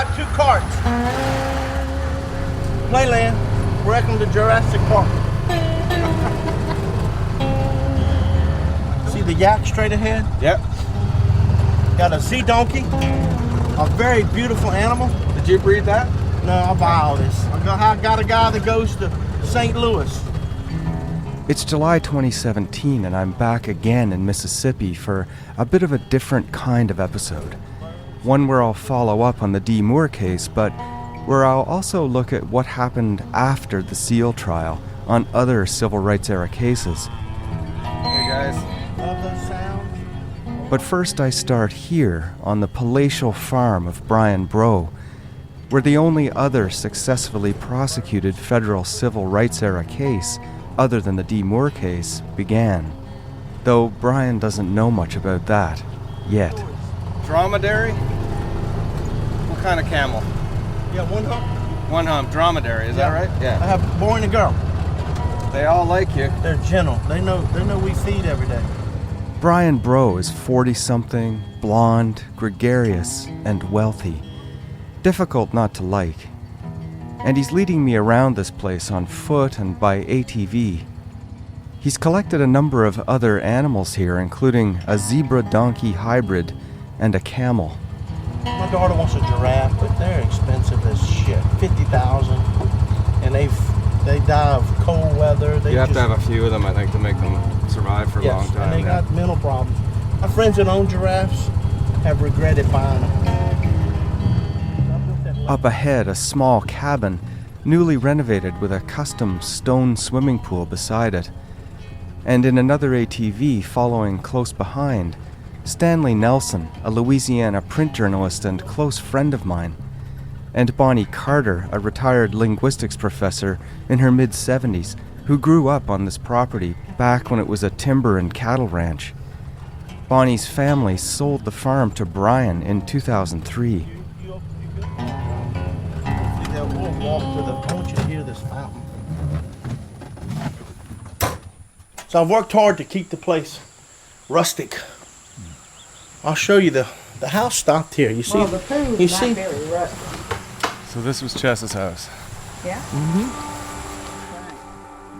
got 2 carts. Playland. Welcome to Jurassic Park. See the yak straight ahead? Yep. Got a sea donkey, a very beautiful animal. Did you breed that? No, I'll buy all this. I got a guy that goes to St. Louis. It's July 2017, and I'm back again in Mississippi for a bit of a different kind of episode. One where I'll follow up on the Dee Moore case, but where I'll also look at what happened after the Seale trial on other civil rights era cases. Hey guys. Love those sounds. But first I start here on the palatial farm of Brian Brough, where the only other successfully prosecuted federal civil rights era case, other than the Dee Moore case, began. Though Brian doesn't know much about that, yet. Dromedary? What kind of camel? Yeah, 1 hump. 1 hump, dromedary, is that right? I Yeah. have a boy and a girl. They all like you. They're gentle. They know we feed every day. Brian Brough is 40-something, blonde, gregarious, and wealthy. Difficult not to like. And he's leading me around this place on foot and by ATV. He's collected a number of other animals here, including a zebra-donkey hybrid and a camel. My daughter wants a giraffe, but they're expensive as shit. $50,000, and they die of cold weather. You have to have a few of them, I think, to make them survive for a long time. And they got mental problems. My friends that own giraffes have regretted buying them. Up ahead, a small cabin, newly renovated with a custom stone swimming pool beside it. And in another ATV following close behind, Stanley Nelson, a Louisiana print journalist and close friend of mine, and Bonnie Carter, a retired linguistics professor in her mid-70s, who grew up on this property back when it was a timber and cattle ranch. Bonnie's family sold the farm to Brian in 2003. We'll walk to I want you to hear this fountain. So I've worked hard to keep the place rustic. I'll show you the house stopped here. You see? Well, the pool's you not see? very rustic. So this was Chess's house. Yeah?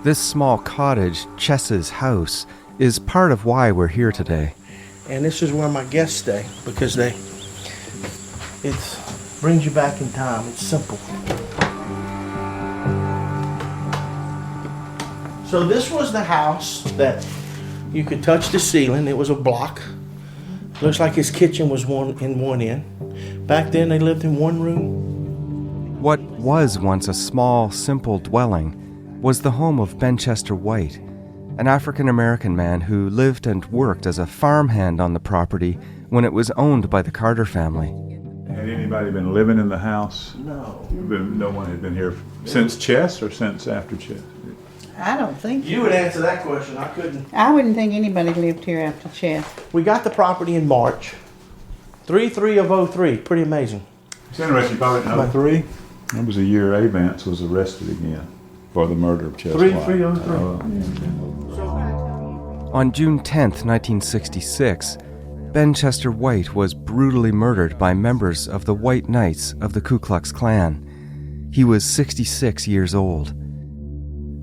This small cottage, Chess's house, is part of why we're here today. And this is where my guests stay because it brings you back in time. It's simple. So this was the house that you could touch the ceiling. It was a block. Looks like his kitchen was one end. Back then they lived in one room. What was once a small, simple dwelling was the home of Ben Chester White, an African-American man who lived and worked as a farmhand on the property when it was owned by the Carter family. Had anybody been living in the house? No. No one had been here since Chess or since after Chess? I don't think You would answer that question. I couldn't. I wouldn't think anybody lived here after Chess. We got the property in March. 3/3 of 03. Pretty amazing. It's interesting, you probably know 03. That was the year Avance was arrested again for the murder of Chess 3/3/03. On June 10th, 1966, Ben Chester White was brutally murdered by members of the White Knights of the Ku Klux Klan. He was 66 years old.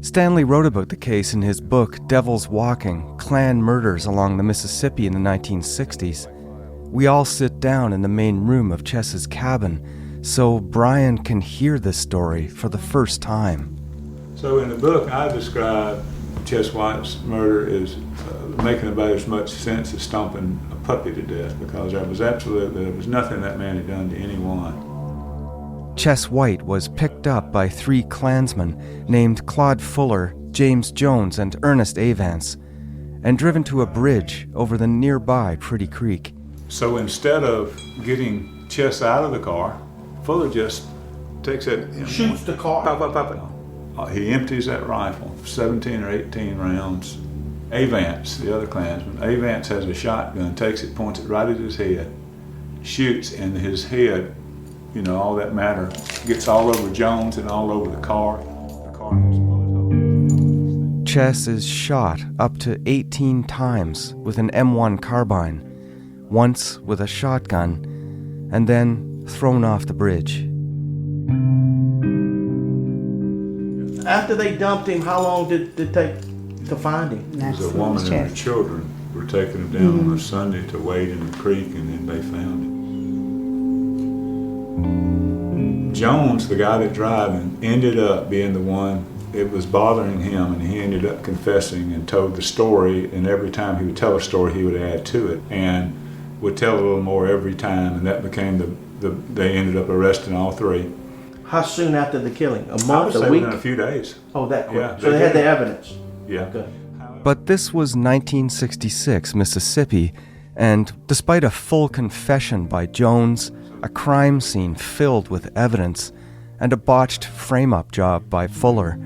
Stanley wrote about the case in his book Devil's Walking, Klan Murders Along the Mississippi in the 1960s. We all sit down in the main room of Chess's cabin so Brian can hear this story for the first time. So in the book, I describe Chess White's murder as making about as much sense as stomping a puppy to death, because there was nothing that man had done to anyone. Chess White was picked up by 3 Klansmen named Claude Fuller, James Jones, and Ernest Avance, and driven to a bridge over the nearby Pretty Creek. So instead of getting Chess out of the car, Fuller just takes it, Shoots the car. Pop, pop, pop. He empties that rifle, 17 or 18 rounds. Avance, the other Klansman, Avance has a shotgun, takes it, points it right at his head, shoots, and his head, all that matter, gets all over Jones and all over the car. The car has bullet holes. Chess is shot up to 18 times with an M1 carbine, once with a shotgun, and then thrown off the bridge. After they dumped him, how long did it take to find him? There was a woman and her children were taking him down on a Sunday to wade in the creek, and then they found him. Jones, the guy that driving, ended up being the one. It was bothering him, and he ended up confessing and told the story, and every time he would tell a story, he would add to it, and would tell a little more every time, and that became they ended up arresting all three. How soon after the killing? A I would month, say a week? within a few days. Oh, that quick. Yeah, So they had did. the evidence. Yeah. Good. But this was 1966 Mississippi, and despite a full confession by Jones, a crime scene filled with evidence, and a botched frame-up job by Fuller,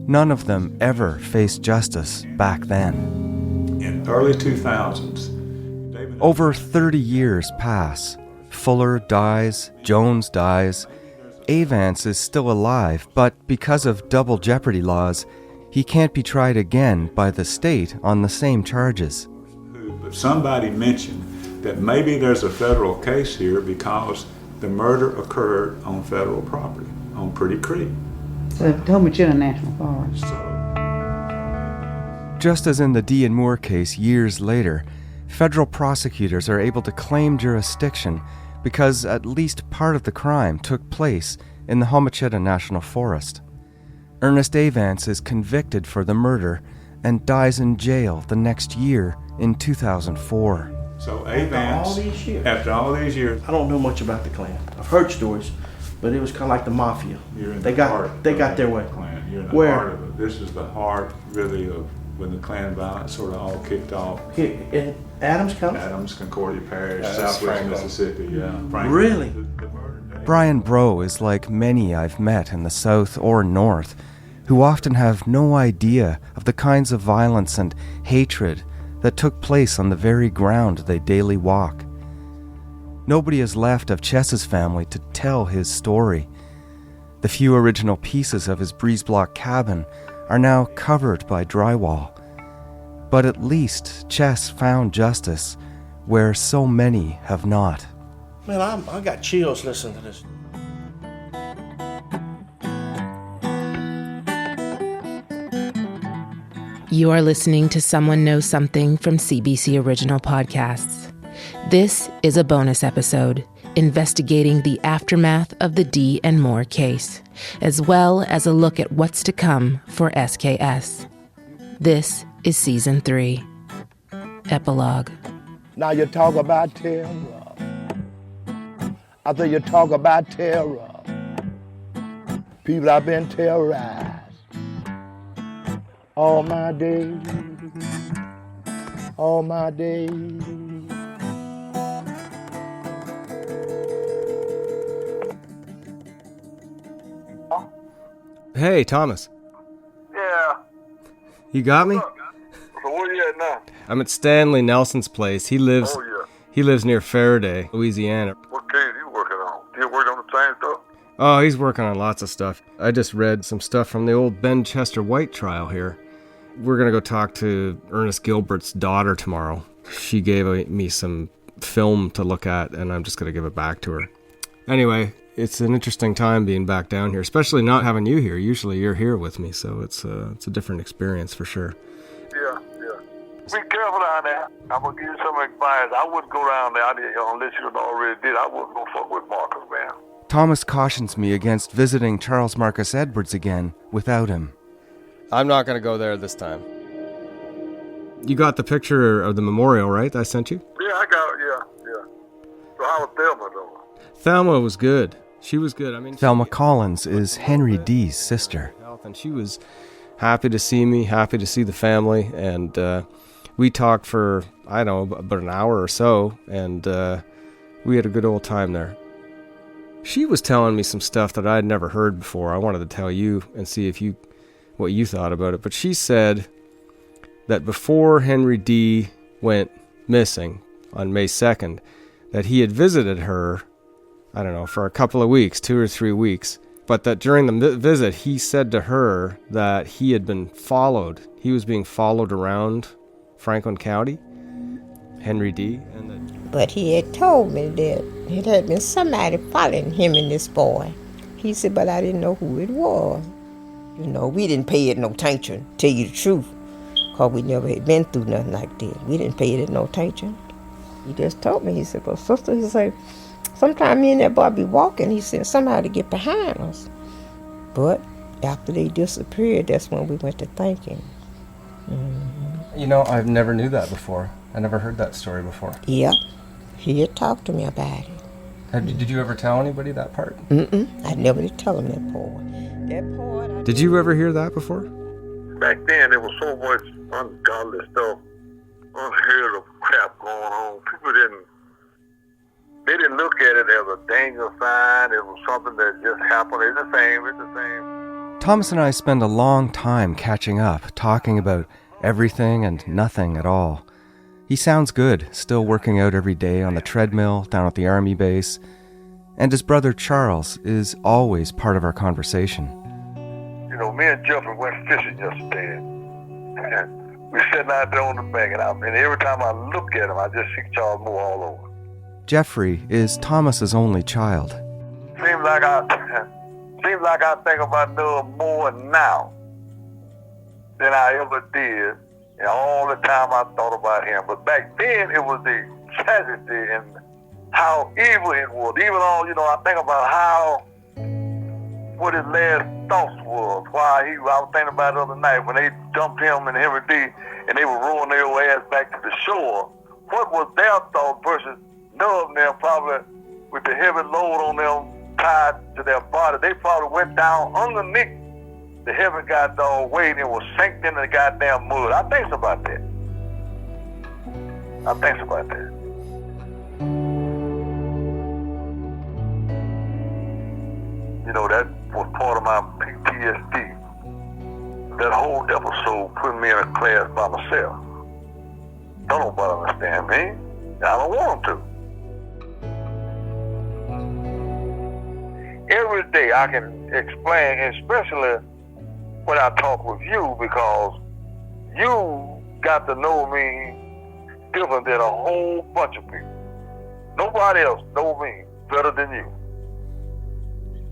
none of them ever faced justice back then. In early 2000s, Over 30 years pass. Fuller dies, Jones dies. Avance is still alive, but because of double jeopardy laws, he can't be tried again by the state on the same charges. but somebody mentioned that maybe there's a federal case here because the murder occurred on federal property, on Pretty Creek. The Potomac National Forest. Just as in the Dee Moore case years later, federal prosecutors are able to claim jurisdiction because at least part of the crime took place in the Homachetta National Forest. Ernest Avance is convicted for the murder and dies in jail the next year in 2004. So After Avance, all these years. after all these years, I don't know much about the Klan. I've heard stories, but it was kind of like the mafia. you're in They the got heart they of got the their way. Klan. You're in the Where? heart of it. This is the heart, really, of when the Klan violence sort of all kicked off. Here in Adams County. Adams, Concordia Parish, Yeah, that's Southwest Franklin. Mississippi, yeah. Franklin. Really? The murder day. Brian Bro is like many I've met in the South or North, who often have no idea of the kinds of violence and hatred that took place on the very ground they daily walk. Nobody is left of Chess's family to tell his story. The few original pieces of his breeze block cabin are now covered by drywall. But at least Chess found justice where so many have not. Man, I got chills listening to this. You are listening to Someone Knows Something from CBC Original Podcasts. This is a bonus episode investigating the aftermath of the Dee and Moore case, as well as a look at what's to come for SKS. This is Season 3. Epilogue. Now you talk about terror. After you talk about terror, people have been terrorized all my days, all my days. Hey, Thomas. Yeah. You got me? So where you at now? I'm at Stanley Nelson's place. He lives Oh, yeah. he lives near Faraday, Louisiana. What case you working on? You working on the same stuff? Oh, he's working on lots of stuff. I just read some stuff from the old Ben Chester White trial here. We're going to go talk to Ernest Gilbert's daughter tomorrow. She gave me some film to look at, and I'm just going to give it back to her. Anyway, it's an interesting time being back down here, especially not having you here. Usually you're here with me, so it's a different experience for sure. Yeah, yeah. Be careful down there. I'm gonna give you some advice. I wouldn't go down there unless you already did. I wouldn't go fuck with Marcus, man. Thomas cautions me against visiting Charles Marcus Edwards again without him. I'm not going to go there this time. You got the picture of the memorial, right? I sent you? Yeah, I got it. Yeah. So how was Thelma though? Thelma was good. She was good. I mean, Thelma Collins is Henry Dee's sister. And she was happy to see me, happy to see the family, and we talked for, I don't know, about an hour or so, and we had a good old time there. She was telling me some stuff that I'd never heard before. I wanted to tell you and see what you thought about it. But she said that before Henry Dee went missing on May 2nd, that he had visited her, I don't know, for a couple of weeks, 2 or 3 weeks, but that during the visit, he said to her that he had been followed. He was being followed around Franklin County, Henry Dee. And But he had told me that it had been somebody following him and this boy. He said, but I didn't know who it was. You know, we didn't pay it no attention, tell you the truth, because we never had been through nothing like that. We didn't pay it no attention. He just told me, he said, well, sister, he said, sometime me and that boy be walking, he said, somebody to get behind us. But after they disappeared, that's when we went to thinking. You know, I've never knew that before. I never heard that story before. Yep. He had talked to me about it. Did you ever tell anybody that part? I never did tell him that part. That part. Did you ever hear that before? Back then, there was so much ungodly stuff, unheard of crap going on. People didn't look at it as a danger sign. It was something that just happened. It's the same. Thomas and I spend a long time catching up, talking about everything and nothing at all. He sounds good, still working out every day on the treadmill down at the army base. And his brother Charles is always part of our conversation. You know, me and Jeffrey went fishing yesterday. We sitting out there on the bank, and every time I look at him, I just see Charles Moore all over. Jeffrey is Thomas's only child. Seems like I think about Noah more now than I ever did. And all the time I thought about him. But back then, it was the tragedy and how evil it was. Even though, you know, I think about what his last thoughts was. I was thinking about it the other night when they dumped him and Henry D. and they were rolling their ass back to the shore. What was their thought versus none of them probably with the heavy load on them tied to their body? They probably went down underneath the heavy goddamn weight and was sank in the goddamn mud. I think about that. You know, that was part of my PTSD. That whole episode put me in a class by myself. Don't nobody understand me. I don't want them to. Every day I can explain, especially when I talk with you, because you got to know me different than a whole bunch of people. Nobody else knows me better than you.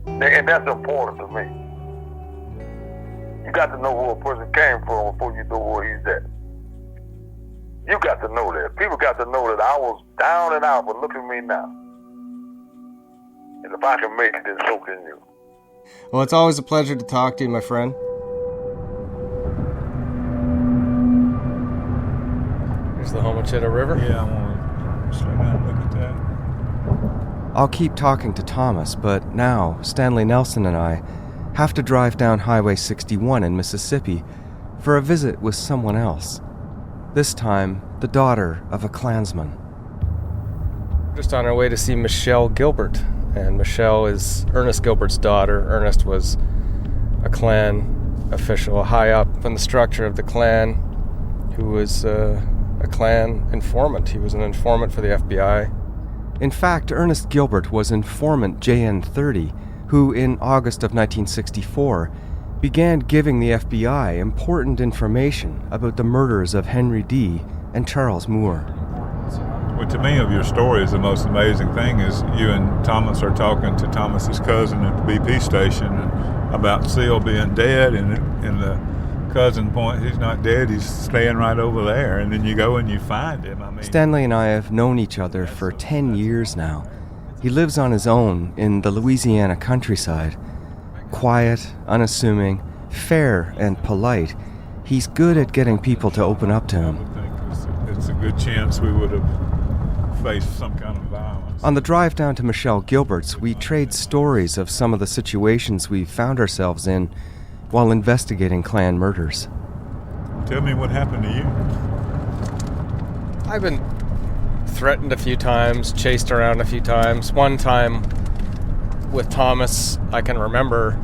And that's important to me. You got to know where a person came from before you know where he's at. You got to know that. People got to know that I was down and out, but look at me now. And if I can make it, then so can you. Well, it's always a pleasure to talk to you, my friend. Here's the Homochitto River. Yeah, I want to slow down and look at that. I'll keep talking to Thomas, but now Stanley Nelson and I have to drive down Highway 61 in Mississippi for a visit with someone else. This time, the daughter of a Klansman. Just on our way to see Michelle Gilbert. And Michelle is Ernest Gilbert's daughter. Ernest was a Klan official, high up in the structure of the Klan, who was a Klan informant. He was an informant for the FBI. In fact, Ernest Gilbert was informant JN30, who in August of 1964 began giving the FBI important information about the murders of Henry Dee and Charles Moore. Well, to me, of your story, is the most amazing thing is you and Thomas are talking to Thomas's cousin at the BP station about Seale being dead, and the cousin point, he's not dead, he's staying right over there, and then you go and you find him. I mean, Stanley and I have known each other for 10 years now. He lives on his own in the Louisiana countryside. Quiet, unassuming, fair, and polite. He's good at getting people to open up to him. I think it's a good chance we would have faced some kind of violence. On the drive down to Michelle Gilbert's, we trade stories of some of the situations we found ourselves in while investigating Klan murders. Tell me what happened to you. I've been threatened a few times, chased around a few times. One time with Thomas, I can remember,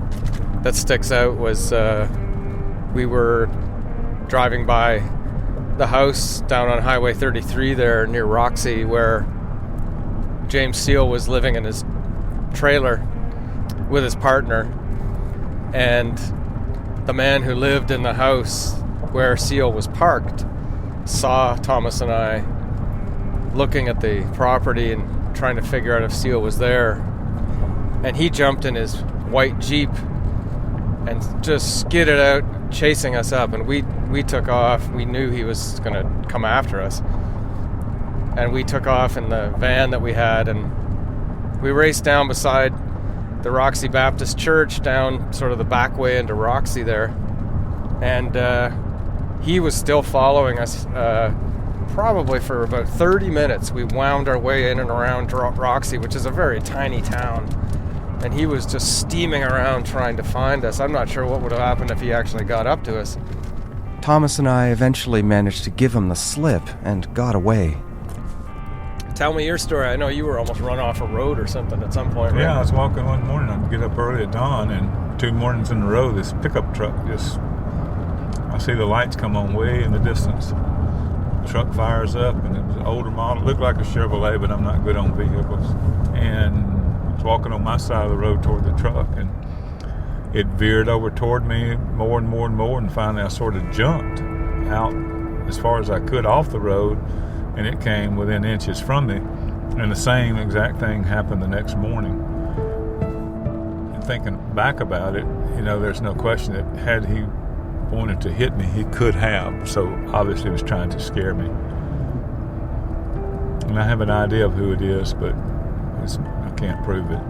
that sticks out, was we were driving by the house down on Highway 33 there near Roxy, where James Seale was living in his trailer with his partner, and the man who lived in the house where Seale was parked saw Thomas and I looking at the property and trying to figure out if Seale was there. And he jumped in his white Jeep and just skidded out, chasing us up. And we took off. We knew he was going to come after us. And we took off in the van that we had, and we raced down beside the Roxy Baptist Church, down sort of the back way into Roxy there. And he was still following us probably for about 30 minutes. We wound our way in and around Roxy, which is a very tiny town. And he was just steaming around trying to find us. I'm not sure what would have happened if he actually got up to us. Thomas and I eventually managed to give him the slip and got away. Tell me your story. I know you were almost run off a road or something at some point, right? Yeah, I was walking one morning. I'd get up early at dawn, and 2 mornings in a row, this pickup truck I see the lights come on way in the distance. The truck fires up, and it was an older model. It looked like a Chevrolet, but I'm not good on vehicles. And I was walking on my side of the road toward the truck, and it veered over toward me more and more and more, and finally I sort of jumped out as far as I could off the road, and it came within inches from me. And the same exact thing happened the next morning. And thinking back about it, there's no question that had he wanted to hit me, he could have. So obviously he was trying to scare me. And I have an idea of who it is, but I can't prove it.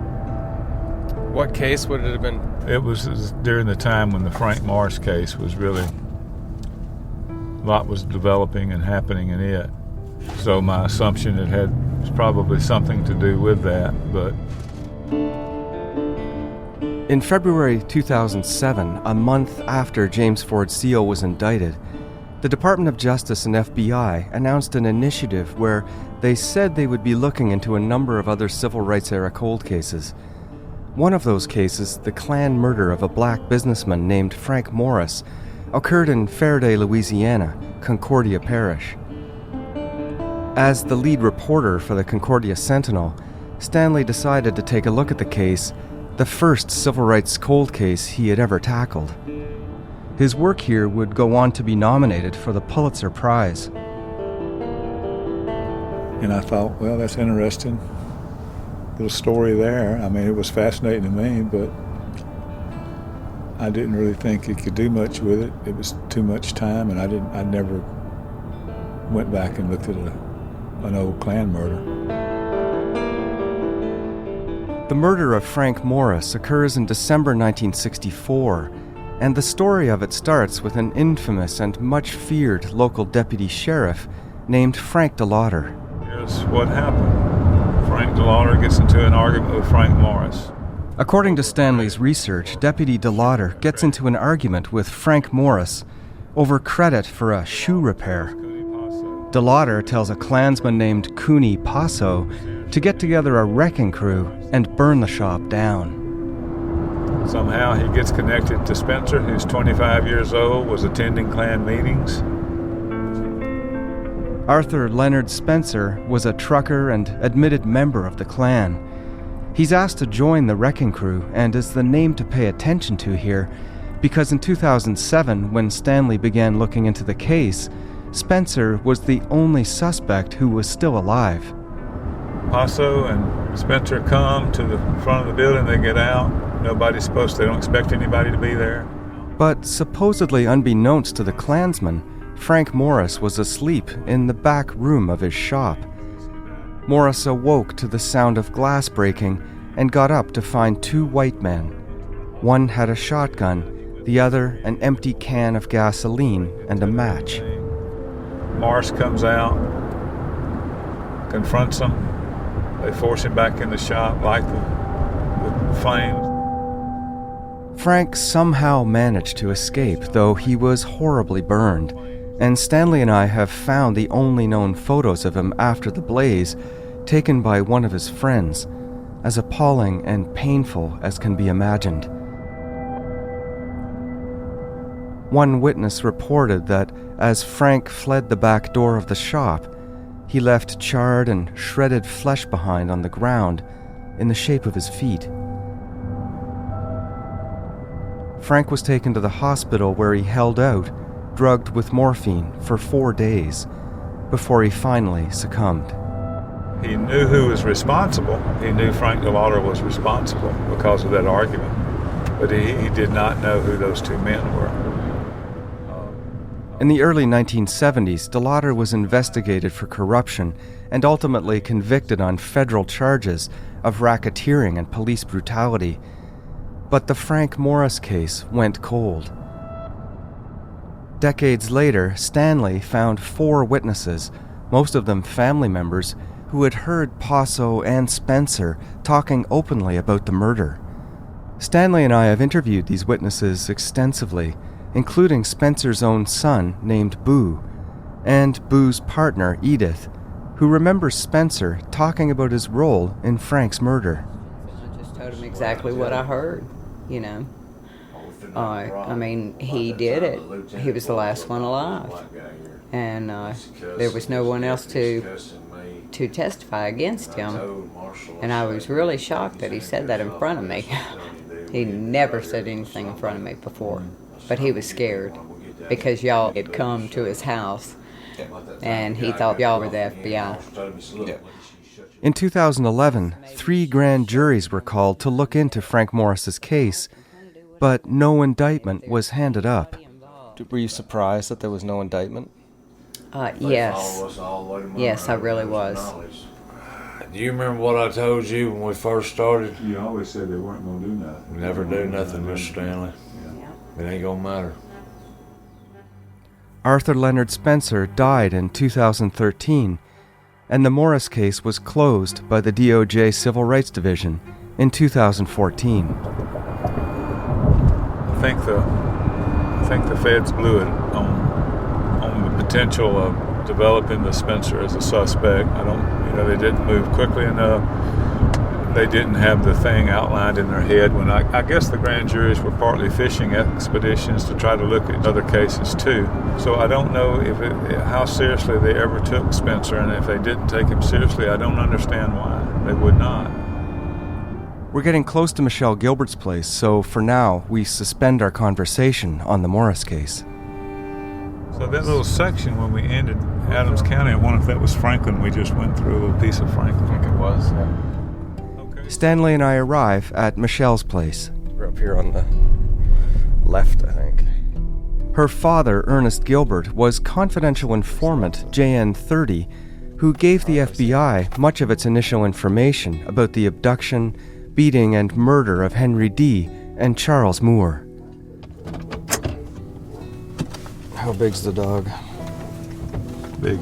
What case would it have been? It was during the time when the Frank Morris case was really, a lot was developing and happening in it. So my assumption was probably something to do with that, but... In February 2007, a month after James Ford Seale was indicted, the Department of Justice and FBI announced an initiative where they said they would be looking into a number of other civil rights-era cold cases. One of those cases, the Klan murder of a black businessman named Frank Morris, occurred in Faraday, Louisiana, Concordia Parish. As the lead reporter for the Concordia Sentinel, Stanley decided to take a look at the case, the first civil rights cold case he had ever tackled. His work here would go on to be nominated for the Pulitzer Prize. And I thought, well, that's interesting. Little story there. I mean, it was fascinating to me, but I didn't really think he could do much with it. It was too much time, and I never went back and looked at an old Klan murder. The murder of Frank Morris occurs in December 1964, and the story of it starts with an infamous and much feared local deputy sheriff named Frank DeLauder. Here's what happened. Frank DeLauder gets into an argument with Frank Morris. According to Stanley's research, Deputy DeLauder gets into an argument with Frank Morris over credit for a shoe repair. DeLauder tells a Klansman named Cooney Passo to get together a wrecking crew and burn the shop down. Somehow he gets connected to Spencer, who's 25 years old, was attending Klan meetings. Arthur Leonard Spencer was a trucker and admitted member of the Klan. He's asked to join the wrecking crew and is the name to pay attention to here because in 2007, when Stanley began looking into the case, Spencer was the only suspect who was still alive. Passo and Spencer come to the front of the building, they get out. They don't expect anybody to be there. But supposedly unbeknownst to the Klansmen, Frank Morris was asleep in the back room of his shop. Morris awoke to the sound of glass breaking and got up to find 2 white men. One had a shotgun, the other an empty can of gasoline and a match. Morris comes out, confronts them. They force him back in the shop, light the flames. Frank somehow managed to escape, though he was horribly burned, and Stanley and I have found the only known photos of him after the blaze, taken by one of his friends, as appalling and painful as can be imagined. One witness reported that as Frank fled the back door of the shop, he left charred and shredded flesh behind on the ground in the shape of his feet. Frank was taken to the hospital where he held out, drugged with morphine, for 4 days, before he finally succumbed. He knew who was responsible. He knew Frank DeLauder was responsible because of that argument. But he did not know who those two men were. In the early 1970s, DeLauder was investigated for corruption and ultimately convicted on federal charges of racketeering and police brutality. But the Frank Morris case went cold. Decades later, Stanley found 4 witnesses, most of them family members, who had heard Paso and Spencer talking openly about the murder. Stanley and I have interviewed these witnesses extensively, including Spencer's own son named Boo, and Boo's partner, Edith, who remembers Spencer talking about his role in Frank's murder. I just told him exactly what I heard, you know. I mean, he did it. He was the last one alive. And there was no one else to testify against him. And I was really shocked that he said that in front of me. He never said anything in front of me before. But he was scared because y'all had come to his house and he thought y'all were the FBI. In 2011, 3 grand juries were called to look into Frank Morris's case, but no indictment was handed up. Were you surprised that there was no indictment? Yes. Yes, I really was. Do you remember what I told you when we first started? You always said they weren't going to do nothing. Never do nothing, Mr. Stanley. It ain't going to matter. Arthur Leonard Spencer died in 2013, and the Morris case was closed by the DOJ Civil Rights Division in 2014. I think the feds blew it on the potential of developing the Spencer as a suspect. They didn't move quickly enough. They didn't have the thing outlined in their head. When I guess the grand juries were partly fishing expeditions to try to look at other cases too. So I don't know how seriously they ever took Spencer, and if they didn't take him seriously, I don't understand why they would not. We're getting close to Michelle Gilbert's place, so for now, we suspend our conversation on the Morris case. So that little section when we ended Adams County, I wonder if that was Franklin. We just went through a little piece of Franklin. I think it was, yeah. Okay. Stanley and I arrive at Michelle's place. We're up here on the left, I think. Her father, Ernest Gilbert, was confidential informant JN30, who gave the FBI much of its initial information about the abduction, beating, and murder of Henry Dee and Charles Moore. How big's the dog? Big.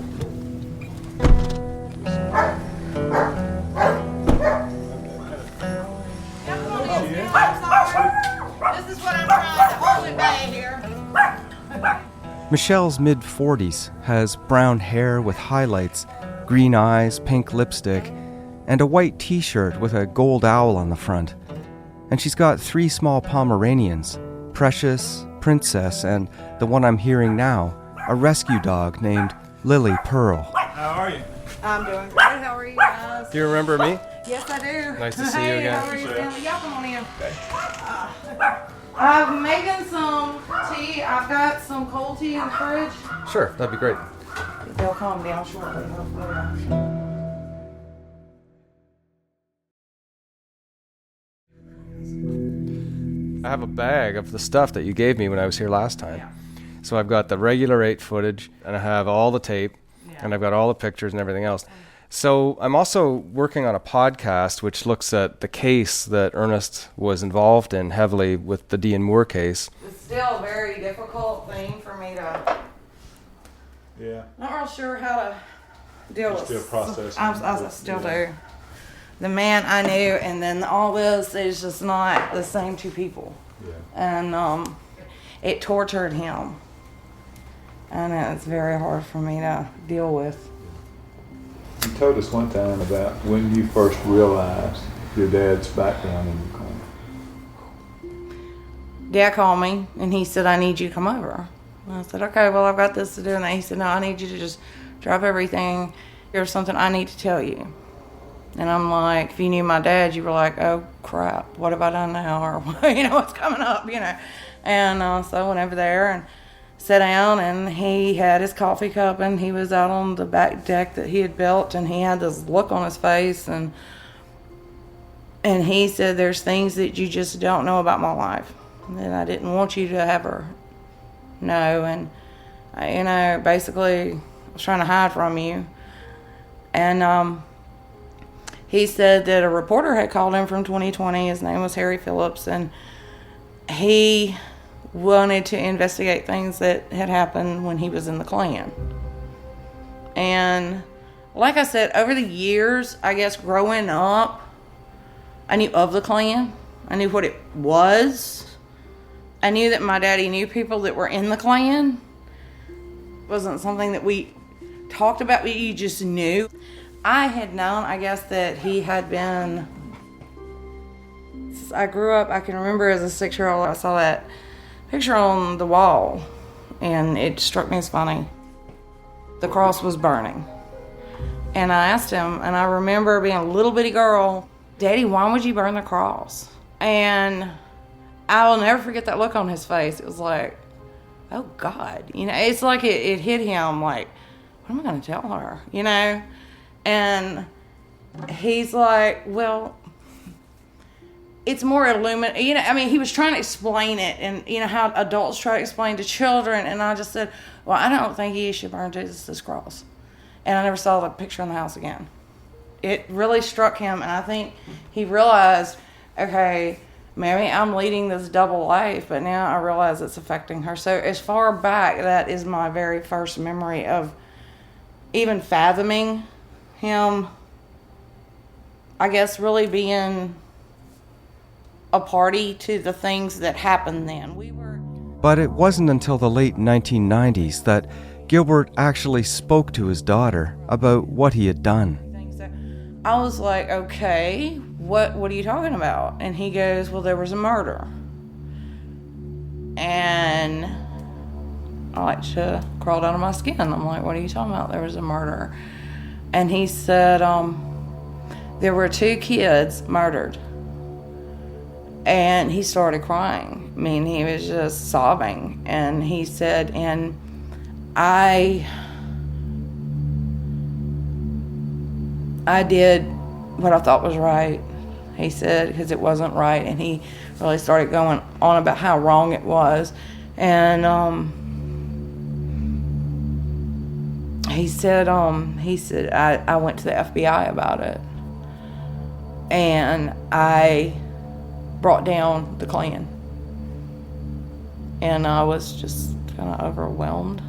This is what I'm trying to hold it back here. Michelle's mid-40s, has brown hair with highlights, green eyes, pink lipstick, and a white t-shirt with a gold owl on the front. And she's got 3 small Pomeranians, Precious, Princess, and the one I'm hearing now, a rescue dog named Lily Pearl. How are you? I'm doing great. How are you guys? Do you remember me? Yes, I do. Nice to see you Hey, again. how are you doing? Y'all come on in. I'm making some tea. I've got some cold tea in the fridge. Sure, that'd be great. They'll calm down shortly, hopefully. I have a bag of the stuff that you gave me when I was here last time. Yeah. So I've got the regular 8 footage, and I have all the tape, and I've got all the pictures and everything else. So I'm also working on a podcast which looks at the case that Ernest was involved in heavily with the Dee Moore case. It's still a very difficult thing for me to... Yeah. Not real sure how to deal with. Still processing. I still do. The man I knew, and then all this is just not the same 2 people. Yeah. And it tortured him. And it's very hard for me to deal with. You told us one time about when you first realized your dad's background in the coma. Dad called me, and he said, I need you to come over. And I said, okay, well, I've got this to do. And he said, no, I need you to just drop everything. There's something I need to tell you. And I'm like, if you knew my dad, you were like, oh, crap, what have I done now? Or, what's coming up, And so I went over there and sat down and he had his coffee cup and he was out on the back deck that he had built, and he had this look on his face, and he said, there's things that you just don't know about my life that I didn't want you to ever know, and basically I was trying to hide from you. And he said that a reporter had called him from 2020. His name was Harry Phillips, and he wanted to investigate things that had happened when he was in the Klan. And like I said, over the years, I guess growing up, I knew of the Klan. I knew what it was. I knew that my daddy knew people that were in the Klan. It wasn't something that we talked about, but you just knew. I had known, I guess, that he had been... I grew up, I can remember as a 6-year-old, I saw that picture on the wall, and it struck me as funny. The cross was burning. And I asked him, and I remember being a little bitty girl, Daddy, why would you burn the cross? And I will never forget that look on his face. It was like, oh God. It's like it hit him like, what am I going to tell her? And he's like, well, it's more illuminating. He was trying to explain it, and how adults try to explain to children. And I just said, well, I don't think he should burn Jesus' cross. And I never saw the picture in the house again. It really struck him, and I think he realized, okay, maybe I'm leading this double life, but now I realize it's affecting her. So as far back, that is my very first memory of even fathoming him, I guess, really being a party to the things that happened then. But it wasn't until the late 1990s that Gilbert actually spoke to his daughter about what he had done. I was like, okay, what are you talking about? And he goes, well, there was a murder. And I like to crawl out of my skin. I'm like, what are you talking about? There was a murder. And he said, there were 2 kids murdered. And he started crying. He was just sobbing. And he said, and I did what I thought was right, he said, because it wasn't right. And he really started going on about how wrong it was. And he said I went to the FBI about it, and I brought down the Klan, and I was just kind of overwhelmed.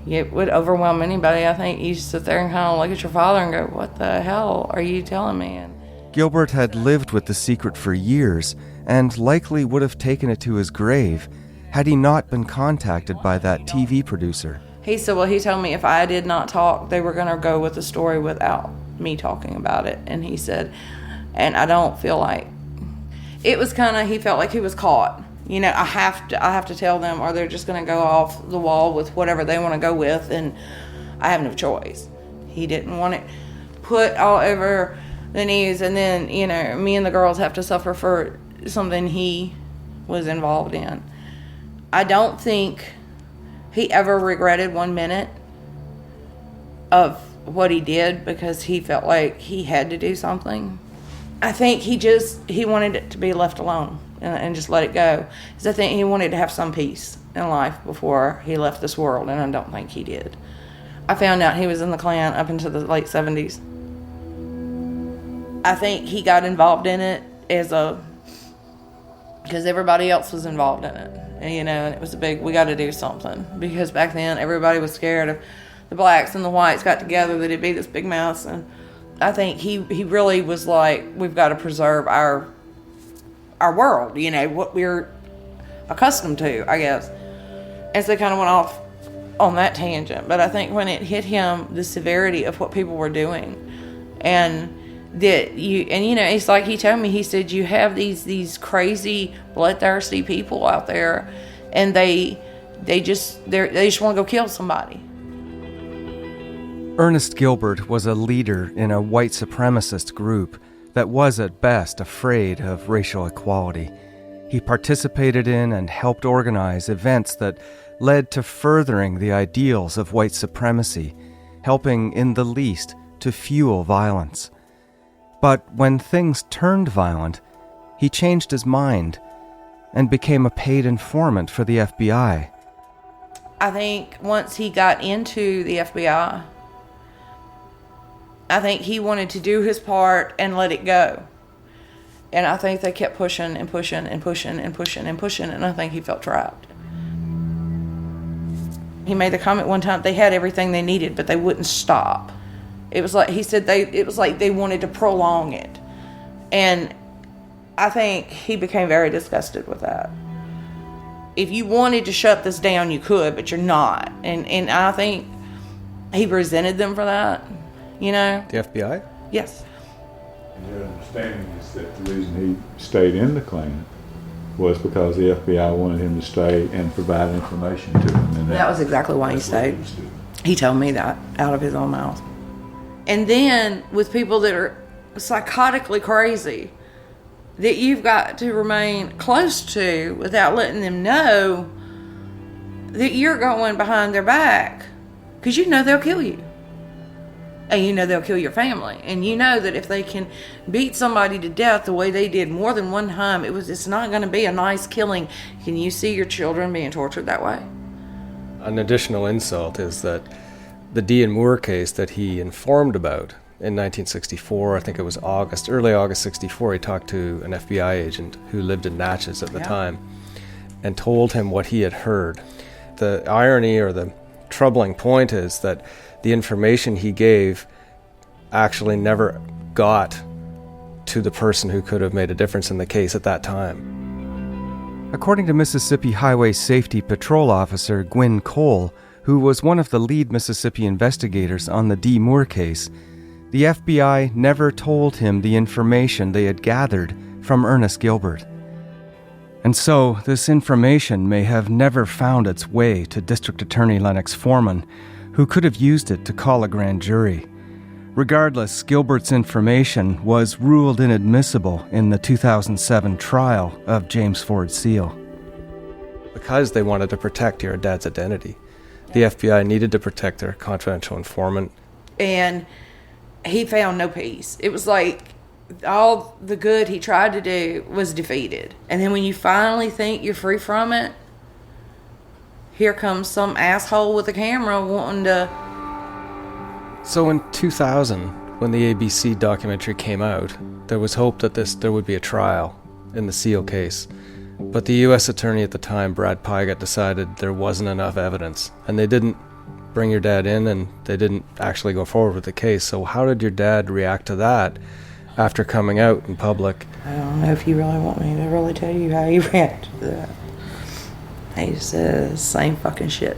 It would overwhelm anybody. I think you sit there and kind of look at your father and go, what the hell are you telling me? And Gilbert had lived with the secret for years and likely would have taken it to his grave had he not been contacted by that TV producer. He said, well, he told me if I did not talk, they were going to go with the story without me talking about it. And he said, and I don't feel like, it was kind of, he felt like he was caught. I have to tell them, or they're just going to go off the wall with whatever they want to go with, and I have no choice. He didn't want it put all over the news, and then, me and the girls have to suffer for something he was involved in. I don't think he ever regretted 1 minute of what he did because he felt like he had to do something. I think he wanted it to be left alone and just let it go. Because I think he wanted to have some peace in life before he left this world, and I don't think he did. I found out he was in the Klan up into the late 70s. I think he got involved in it because everybody else was involved in it. And it was a big, we got to do something. Because back then, everybody was scared of the blacks and the whites got together, that it'd be this big mess. And I think he really was like, we've got to preserve our world, what we're accustomed to, I guess. And so kind of went off on that tangent. But I think when it hit him, the severity of what people were doing, and that it's like he told me, he said, you have these crazy, bloodthirsty people out there, and they just want to go kill somebody. Ernest Gilbert was a leader in a white supremacist group that was at best afraid of racial equality. He participated in and helped organize events that led to furthering the ideals of white supremacy, helping in the least to fuel violence. But when things turned violent, he changed his mind and became a paid informant for the FBI. I think once he got into the FBI, I think he wanted to do his part and let it go. And I think they kept pushing and pushing and pushing and pushing and pushing, and I think he felt trapped. He made the comment one time, they had everything they needed, but they wouldn't stop. It was like, he said it was like they wanted to prolong it. And I think he became very disgusted with that. If you wanted to shut this down, you could, but you're not. And I think he resented them for that, you know? The FBI? Yes. And your understanding is that the reason he stayed in the Klan was because the FBI wanted him to stay and provide information to them. And that was exactly why he stayed. He told me that out of his own mouth. And then with people that are psychotically crazy, that you've got to remain close to without letting them know that you're going behind their back, because you know they'll kill you. And you know they'll kill your family. And you know that if they can beat somebody to death the way they did more than one time, it's not going to be a nice killing. Can you see your children being tortured that way? An additional insult is that the Dee Moore case that he informed about in 1964, I think it was early August 64, he talked to an FBI agent who lived in Natchez at the time and told him what he had heard. The irony or the troubling point is that the information he gave actually never got to the person who could have made a difference in the case at that time. According to Mississippi Highway Safety Patrol Officer Gwynn Cole, who was one of the lead Mississippi investigators on the Dee Moore case, the FBI never told him the information they had gathered from Ernest Gilbert. And so, this information may have never found its way to District Attorney Lennox Foreman, who could have used it to call a grand jury. Regardless, Gilbert's information was ruled inadmissible in the 2007 trial of James Ford Seale. Because they wanted to protect your dad's identity, the FBI needed to protect their confidential informant. And he found no peace. It was like all the good he tried to do was defeated. And then when you finally think you're free from it, here comes some asshole with a camera wanting to... So in 2000, when the ABC documentary came out, there was hope that there would be a trial in the Seale case. But the U.S. attorney at the time, Brad Pygott, decided there wasn't enough evidence. And they didn't bring your dad in, and they didn't actually go forward with the case. So how did your dad react to that after coming out in public? I don't know if you really want me to really tell you how he reacted to that. He says the same fucking shit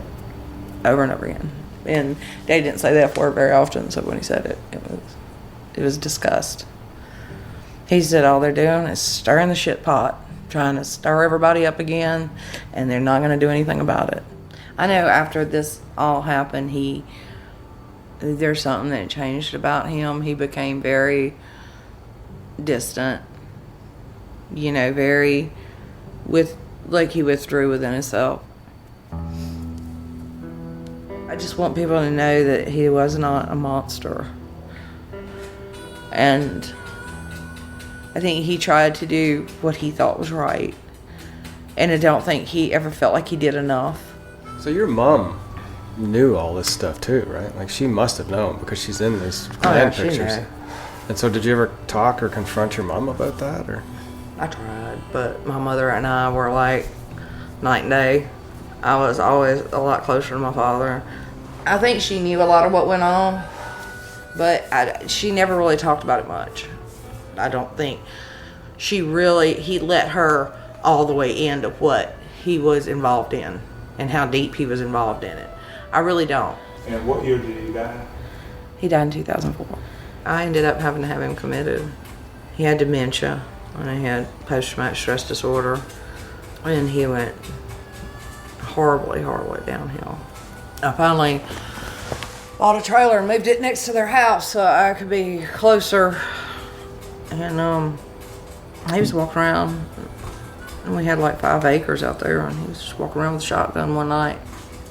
over and over again. And Dad didn't say that word very often, so when he said it, it was disgust. He said all they're doing is stirring the shit pot, trying to stir everybody up again, and they're not going to do anything about it. I know after this all happened, there's something that changed about him. He became very distant, you know, like he withdrew within himself. I just want people to know that he was not a monster. And I think he tried to do what he thought was right. And I don't think he ever felt like he did enough. So your mom knew all this stuff too, right? Like she must have known because she's in these Klan pictures. And so did you ever talk or confront your mom about that? Or I tried, but my mother and I were like night and day. I was always a lot closer to my father. I think she knew a lot of what went on, but she never really talked about it much. I don't think he let her all the way into what he was involved in and how deep he was involved in it. I really don't. And what year did he die? He died in 2004. I ended up having to have him committed. He had dementia, and he had post-traumatic stress disorder, and he went horribly, horribly downhill. I finally bought a trailer and moved it next to their house so I could be closer. And he was walking around And we had like 5 acres out there, and he was just walking around with a shotgun one night.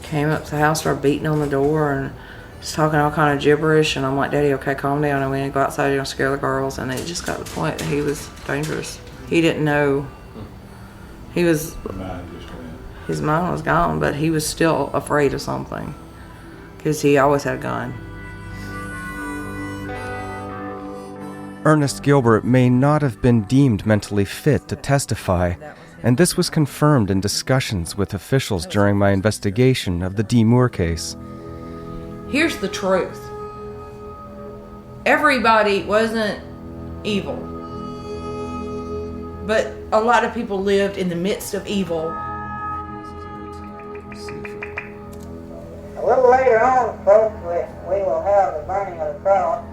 Came up to the house, started beating on the door, and just talking all kind of gibberish. And I'm like, Daddy, okay, calm down. And we didn't go outside, you don't scare the girls. And it just got to the point that he was dangerous. He didn't know. He was, his mind was gone, but he was still afraid of something because he always had a gun. Ernest Gilbert may not have been deemed mentally fit to testify, and this was confirmed in discussions with officials during my investigation of the Dee Moore case. Here's the truth. Everybody wasn't evil, but a lot of people lived in the midst of evil. A little later on, folks, we will have the burning of the cross.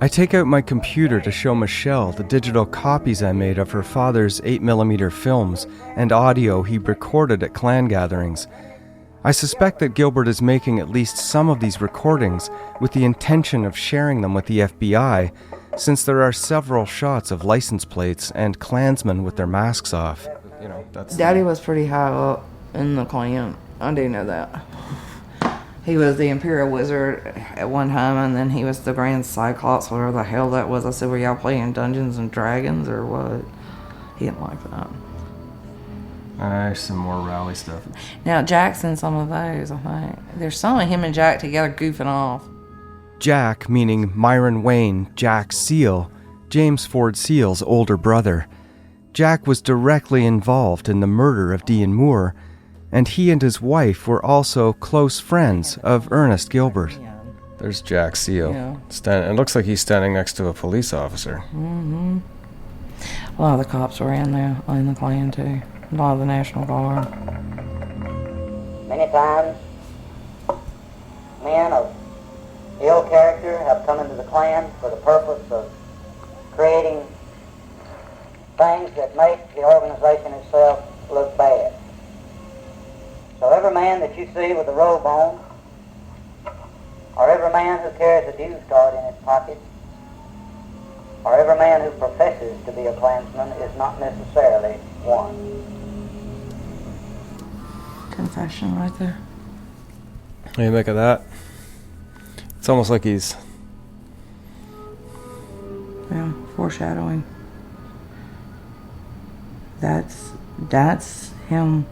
I take out my computer to show Michelle the digital copies I made of her father's 8mm films and audio he recorded at Klan gatherings. I suspect that Gilbert is making at least some of these recordings with the intention of sharing them with the FBI, since there are several shots of license plates and Klansmen with their masks off. You know, that's Daddy was pretty high up in the Klan. I do know that. He was the Imperial Wizard at one time, and then he was the Grand Cyclops, whatever the hell that was. I said, were y'all playing Dungeons and Dragons or what? He didn't like that. Some more rally stuff. Now, Jack's in some of those, I think. There's some of him and Jack together goofing off. Jack, meaning Myron Wayne Jack Seale, James Ford Seale's older brother. Jack was directly involved in the murder of Dee Moore, and he and his wife were also close friends of Ernest Gilbert. There's Jack Seale. Yeah. It looks like he's standing next to a police officer. Mm-hmm. A lot of the cops were in the Klan, too. A lot of the National Guard. Many times, men of ill character have come into the Klan for the purpose of creating things that make the organization itself look bad. So every man that you see with a robe on, or every man who carries a dues card in his pocket, or every man who professes to be a Klansman is not necessarily one. Confession right there. What do you make of that? It's almost like he's... Yeah, foreshadowing. That's him.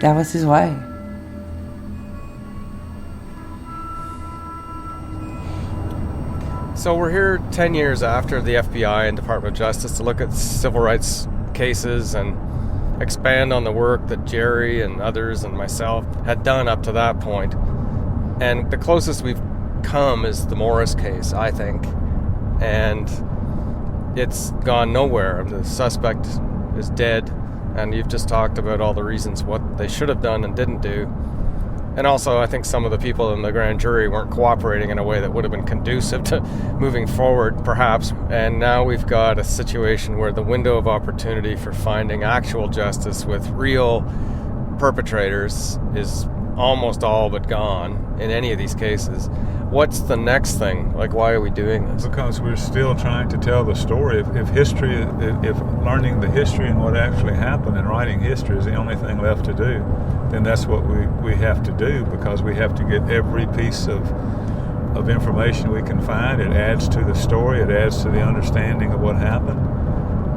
That was his way. So we're here 10 years after the FBI and Department of Justice to look at civil rights cases and expand on the work that Jerry and others and myself had done up to that point. And the closest we've come is the Morris case, I think. And it's gone nowhere. The suspect is dead, and you've just talked about all the reasons what they should have done and didn't do. And also, I think some of the people in the grand jury weren't cooperating in a way that would have been conducive to moving forward, perhaps. And now we've got a situation where the window of opportunity for finding actual justice with real perpetrators is almost all but gone in any of these cases. What's the next thing? Like, why are we doing this? Because we're still trying to tell the story. If learning the history and what actually happened and writing history is the only thing left to do, then that's what we have to do, because we have to get every piece of information we can find. It adds to the story. It adds to the understanding of what happened.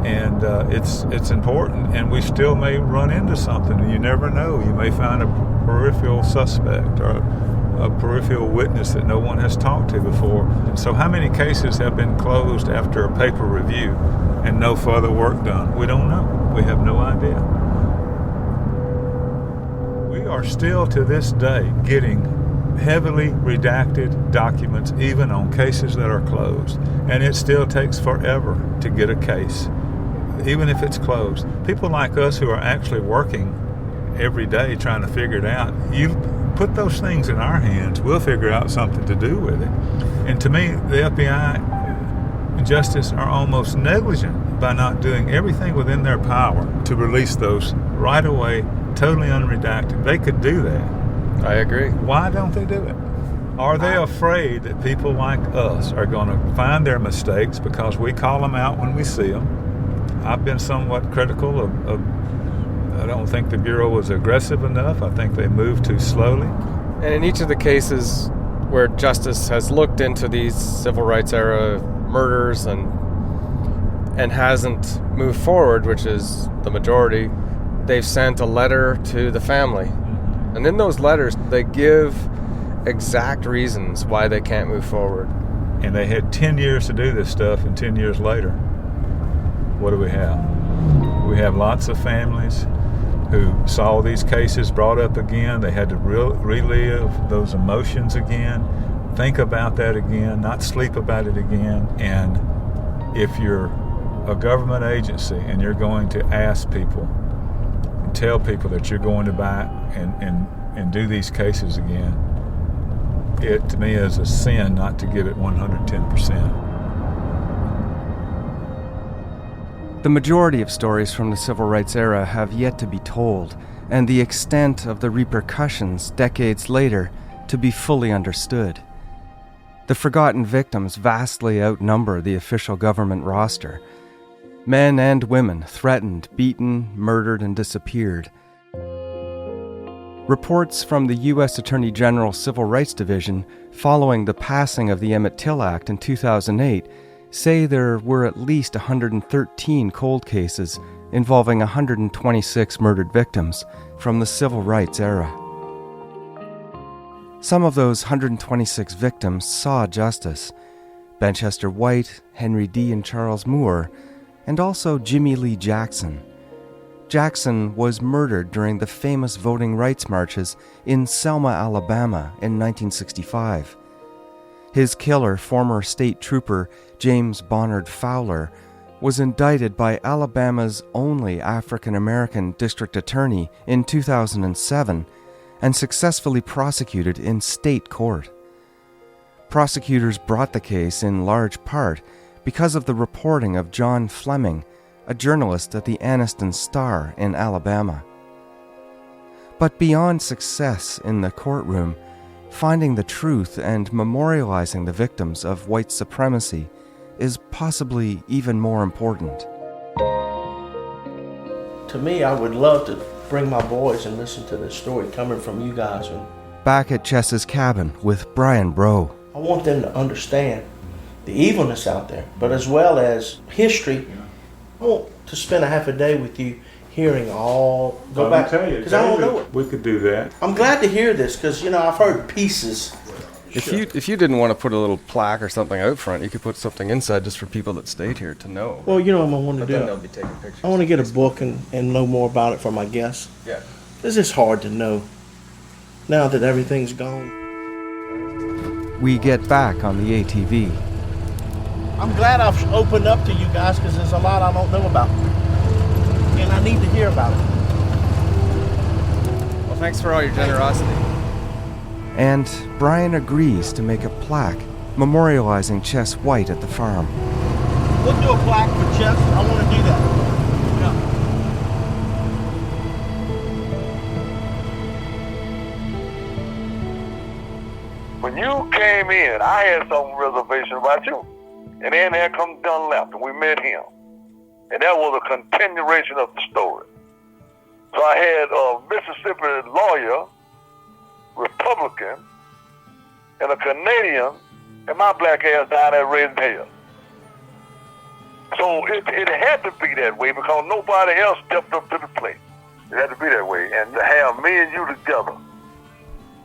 And it's important, and we still may run into something. You never know. You may find a peripheral suspect or a peripheral witness that no one has talked to before. So how many cases have been closed after a paper review and no further work done? We don't know. We have no idea. We are still to this day getting heavily redacted documents even on cases that are closed, and it still takes forever to get a case, even if it's closed. People like us who are actually working every day trying to figure it out, you put those things in our hands, we'll figure out something to do with it. And to me, the FBI and Justice are almost negligent by not doing everything within their power to release those right away, totally unredacted. They could do that. I agree. Why don't they do it? Are they afraid that people like us are going to find their mistakes because we call them out when we see them? I've been somewhat critical of I don't think the Bureau was aggressive enough. I think they moved too slowly. And in each of the cases where justice has looked into these civil rights era murders and hasn't moved forward, which is the majority, they've sent a letter to the family. And in those letters, they give exact reasons why they can't move forward. And they had 10 years to do this stuff, and 10 years later, what do we have? We have lots of families who saw these cases brought up again. They had to relive those emotions again, think about that again, not sleep about it again. And if you're a government agency and you're going to ask people and tell people that you're going to back and do these cases again, it to me is a sin not to give it 110%. The majority of stories from the civil rights era have yet to be told, and the extent of the repercussions decades later to be fully understood. The forgotten victims vastly outnumber the official government roster. Men and women threatened, beaten, murdered, and disappeared. Reports from the U.S. Attorney General's Civil Rights Division following the passing of the Emmett Till Act in 2008 say there were at least 113 cold cases involving 126 murdered victims from the civil rights era. Some of those 126 victims saw justice: Benchester White, Henry D. and Charles Moore, and also Jimmy Lee Jackson. Jackson was murdered during the famous voting rights marches in Selma, Alabama in 1965. His killer, former state trooper James Bonard Fowler, was indicted by Alabama's only African-American district attorney in 2007 and successfully prosecuted in state court. Prosecutors brought the case in large part because of the reporting of John Fleming, a journalist at the Anniston Star in Alabama. But beyond success in the courtroom, finding the truth and memorializing the victims of white supremacy is possibly even more important. To me, I would love to bring my boys and listen to this story coming from you guys. Back at Chess's cabin with Brian Brough. I want them to understand the evilness out there, but as well as history. I want to spend a half a day with you hearing all, go back, because I don't know it. We could do that. I'm glad to hear this because, I've heard pieces. If you didn't want to put a little plaque or something out front, you could put something inside just for people that stayed here to know. Well, you know what I want to do? Then they'll be taking pictures. I want to get a book and know more about it for my guests. Yeah. This is hard to know now that everything's gone. We get back on the ATV. I'm glad I've opened up to you guys because there's a lot I don't know about. And I need to hear about it. Well, thanks for all your generosity. And Brian agrees to make a plaque memorializing Chess White at the farm. We'll do a plaque for Chess. I want to do that. When you came in, I had some reservation about you. And then there comes Dunlap, and we met him. And that was a continuation of the story. So I had a Mississippi lawyer, Republican, and a Canadian, and my black ass down there raising hell. So it had to be that way because nobody else stepped up to the plate. It had to be that way. And to have me and you together,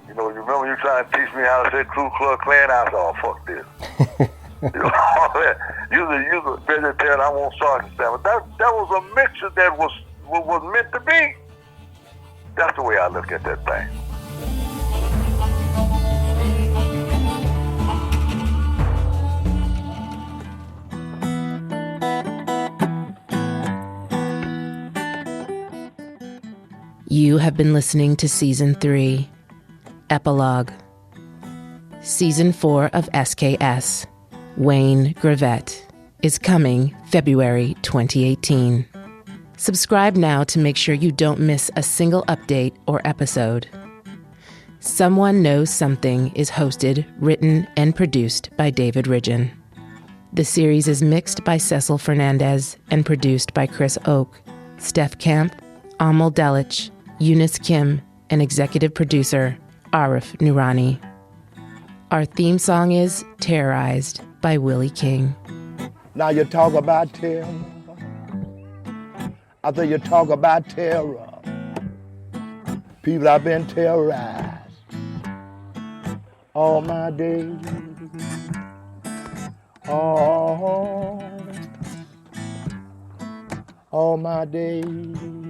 you remember you trying to teach me how to say Ku Klux Klan? I said, oh, fuck this. You're the vegetarian, I want sausage sandwich. That was a mixture that was meant to be. That's the way I look at that thing. You have been listening to Season 3, Epilogue. Season 4 of SKS, Wayne Gravett, is coming February 2018. Subscribe now to make sure you don't miss a single update or episode. Someone Knows Something is hosted, written, and produced by David Ridgen. The series is mixed by Cecil Fernandez and produced by Chris Oak, Steph Camp, Amal Delich, Eunice Kim, and executive producer Arif Noorani. Our theme song is Terrorized by Willie King. Now you talk about terror. After you talk about terror, people have been terrorized all my days. All my days.